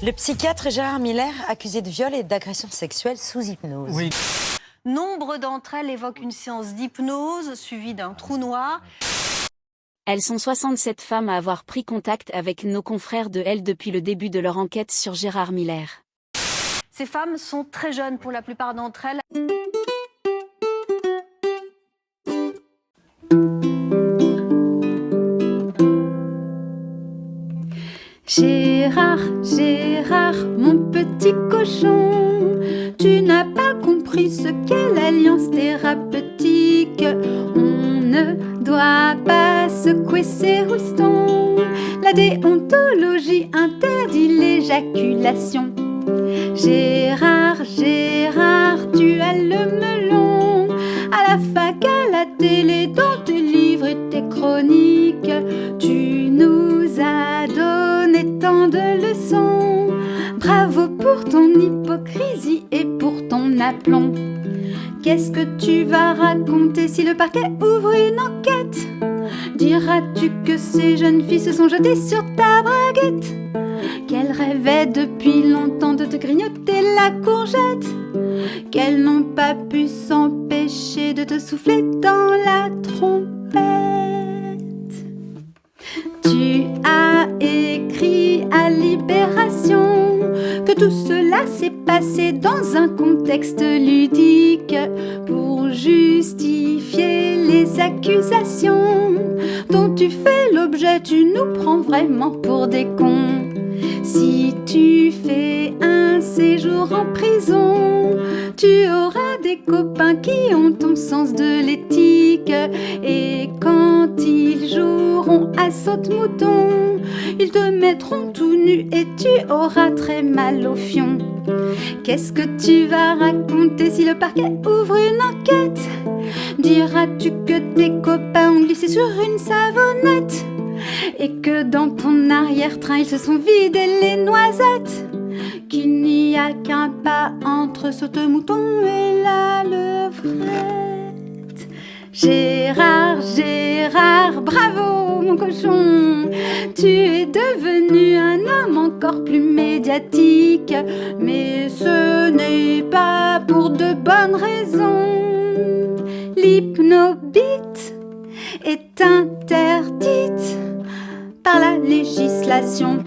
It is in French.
Le psychiatre Gérard Miller, accusé de viol et d'agression sexuelle sous hypnose. Oui. Nombre d'entre elles évoquent une séance d'hypnose suivie d'un trou noir. Elles sont 67 femmes à avoir pris contact avec nos confrères de Elle depuis le début de leur enquête sur Gérard Miller. Ces femmes sont très jeunes pour la plupart d'entre elles. Gérard, Gérard, mon petit cochon, tu n'as pas compris ce qu'est l'alliance thérapeutique. On ne doit pas secouer ses roustons. La déontologie interdit l'éjaculation. Gérard, Gérard, tu as le melon. À la fac, à la télé, dans tes livres et tes chroniques, tu nous as donné tant de leçons. Bravo pour ton hypocrisie et pour ton aplomb. Qu'est-ce que tu vas raconter si le parquet ouvre une enquête? Diras-tu que ces jeunes filles se sont jetées sur ta braguette? Qu'elles rêvaient depuis longtemps de te grignoter la courgette? Qu'elles n'ont pas pu s'empêcher de te souffler dans la trompette? Tu as écrit à Libération que tout cela s'est passé dans un contexte ludique pour justifier les accusations dont tu fais l'objet. Tu nous prends vraiment pour des cons. Si tu fais un séjour en prison, tu auras des copains qui ont ton sens de l'éthique. Et quand ils joueront à saute-mouton, ils te mettront tout nu et tu auras très mal au fion. Qu'est-ce que tu vas raconter si le parquet ouvre une enquête? Diras-tu que tes copains ont glissé sur une savonnette et que dans ton arrière-train ils se sont vidés les noisettes? Qu'il n'y a qu'un pas entre saute-mouton et la levrette. Gérard, Gérard, bravo mon cochon, tu es devenu un homme encore plus médiatique. Mais ce n'est pas pour de bonnes raisons. L'hypnobite est interdite par la législation.